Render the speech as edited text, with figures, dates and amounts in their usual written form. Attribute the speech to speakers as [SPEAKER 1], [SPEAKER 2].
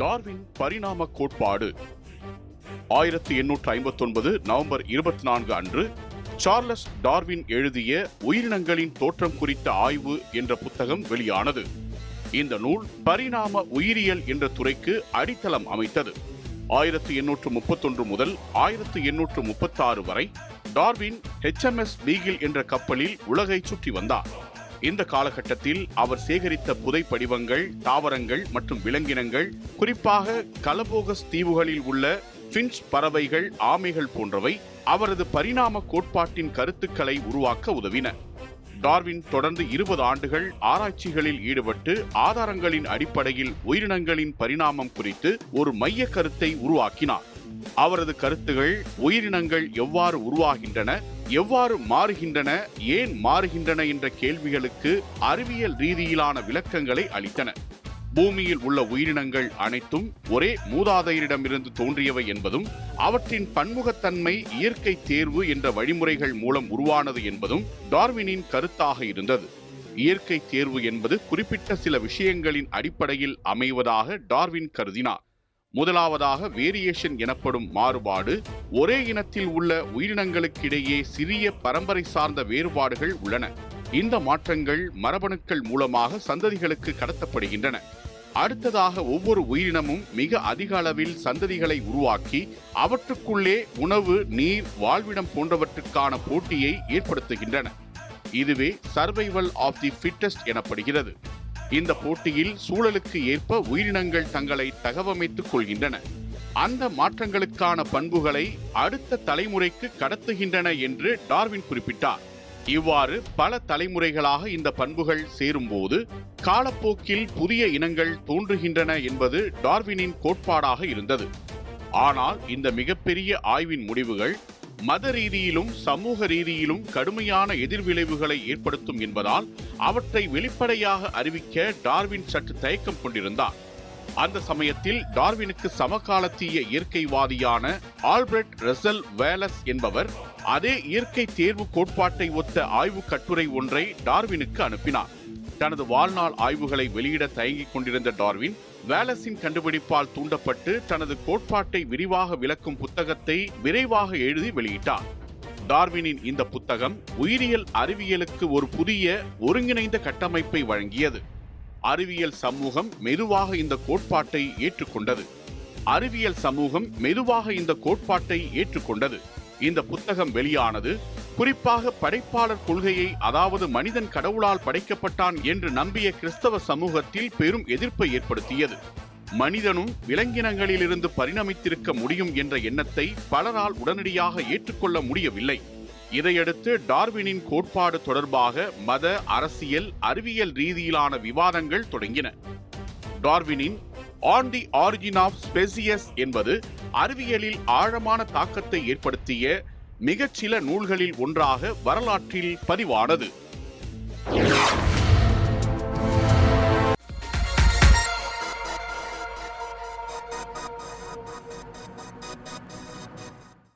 [SPEAKER 1] Darwin பரிணாம கோட்பாடு 1859 November 24 அன்று சார்லஸ் டார்வின் எழுதிய உயிரினங்களின் தோற்றம் குறித்த ஆய்வு என்ற புத்தகம் வெளியானது. இந்த நூல் பரிணாம உயிரியல் என்ற துறைக்கு அடித்தளம் அமைத்தது. 1831 முதல் 1836 வரை டார்வின் HMS பீகிள் என்ற கப்பலில் உலகை சுற்றி வந்தார். இந்த காலகட்டத்தில் அவர் சேகரித்த புதைப்படிவங்கள், தாவரங்கள் மற்றும் விலங்கினங்கள், குறிப்பாக கலபோகஸ் தீவுகளில் உள்ள பின்ச் பறவைகள், ஆமைகள் போன்றவை அவரது பரிணாம கோட்பாட்டின் கருத்துக்களை உருவாக்க உதவின. டார்வின் தொடர்ந்து 20 ஆண்டுகள் ஆராய்ச்சிகளில் ஈடுபட்டு ஆதாரங்களின் அடிப்படையில் உயிரினங்களின் பரிணாமம் குறித்து ஒரு மைய கருத்தை உருவாக்கினார். அவரது கருத்துகள் உயிரினங்கள் எவ்வாறு உருவாகின்றன, எவ்வாறு மாறுகின்றன, ஏன் மாறுகின்றன என்ற கேள்விகளுக்கு அறிவியல் ரீதியிலான விளக்கங்களை அளித்தன. பூமியில் உள்ள உயிரினங்கள் அனைத்தும் ஒரே மூதாதையரிடமிருந்து தோன்றியவை என்பதும், அவற்றின் பன்முகத்தன்மை இயற்கை தேர்வு என்ற வழிமுறைகள் மூலம் உருவானது என்பதும் டார்வினின் கருத்தாக இருந்தது. இயற்கை தேர்வு என்பது குறிப்பிட்ட சில விஷயங்களின் அடிப்படையில் அமைவதாக டார்வின் கருதினார். முதலாவதாக வேரியேஷன் எனப்படும் மாறுபாடு. ஒரே இனத்தில் உள்ள உயிரினங்களுக்கிடையே சிறிய பரம்பரை சார்ந்த வேறுபாடுகள் உள்ளன. இந்த மாற்றங்கள் மரபணுக்கள் மூலமாக சந்ததிகளுக்கு கடத்தப்படுகின்றன. அடுத்ததாக ஒவ்வொரு உயிரினமும் மிக அதிக அளவில் சந்ததிகளை உருவாக்கி அவற்றுக்குள்ளே உணவு, நீர், வாழ்விடம் போன்றவற்றுக்கான போட்டியை ஏற்படுத்துகின்றன. இதுவே சர்வைவல் ஆஃப் தி ஃபிட்டஸ்ட் எனப்படுகிறது. இந்த போட்டியில் சூழலுக்கு ஏற்ப உயிரினங்கள் தங்களை தகவமைத்துக் கொள்கின்றன. அந்த மாற்றங்களுக்கான பண்புகளை அடுத்த தலைமுறைக்கு கடத்துகின்றன என்று டார்வின் குறிப்பிட்டார். இவ்வாறு பல தலைமுறைகளாக இந்த பண்புகள் சேரும்போது காலப்போக்கில் புதிய இனங்கள் தோன்றுகின்றன என்பது டார்வினின் கோட்பாடாக இருந்தது. ஆனால் இந்த மிகப்பெரிய ஆய்வின் முடிவுகள் மத ரீதியிலும் சமூக ரீதியிலும் கடுமையான எதிர்விளைவுகளை ஏற்படுத்தும் என்பதால் அவற்றை வெளிப்படையாக அறிவிக்க டார்வின் சற்று தயக்கம் கொண்டிருந்தார். அந்த சமயத்தில் டார்வினுக்கு சமகாலத்திய இயற்கைவாதியான ஆல்பிரட் ரசல் வேலஸ் என்பவர் அதே இயற்கை தேர்வு கோட்பாட்டை ஒத்த ஆய்வு கட்டுரை ஒன்றை டார்வினுக்கு அனுப்பினார். தனது வாழ்நாள் ஆய்வுகளை வெளியிட தயங்கிக் கொண்டிருந்த டார்வின் வேலஸின் கண்டுபிடிப்பால் தூண்டப்பட்டு தனது கோட்பாட்டை விரிவாக விளக்கும் புத்தகத்தை விரைவாக எழுதி வெளியிட்டார். டார்வினின் இந்த புத்தகம் உயிரியல் அறிவியலுக்கு ஒரு புதிய ஒருங்கிணைந்த கட்டமைப்பை வழங்கியது. அறிவியல் சமூகம் மெதுவாக இந்த கோட்பாட்டை ஏற்றுக்கொண்டது. இந்த புத்தகம் வெளியானது குறிப்பாக படைப்பாளர் கொள்கையை, அதாவது மனிதன் கடவுளால் படைக்கப்பட்டான் என்று நம்பிய கிறிஸ்தவ சமூகத்தில் பெரும் எதிர்ப்பை ஏற்படுத்தியது. மனிதனும் விலங்கினங்களிலிருந்து பரிணமித்திருக்க முடியும் என்ற எண்ணத்தை பலரால் உடனடியாக ஏற்றுக்கொள்ள முடியவில்லை. இதையடுத்து டார்வினின் கோட்பாடு தொடர்பாக மத, அரசியல், அறிவியல் ரீதியிலான விவாதங்கள் தொடங்கின. டார்வினின் on the origin of species என்பது அறிவியலில் ஆழமான தாக்கத்தை ஏற்படுத்திய மிகச்சில நூல்களில் ஒன்றாக வரலாற்றில் பதிவானது.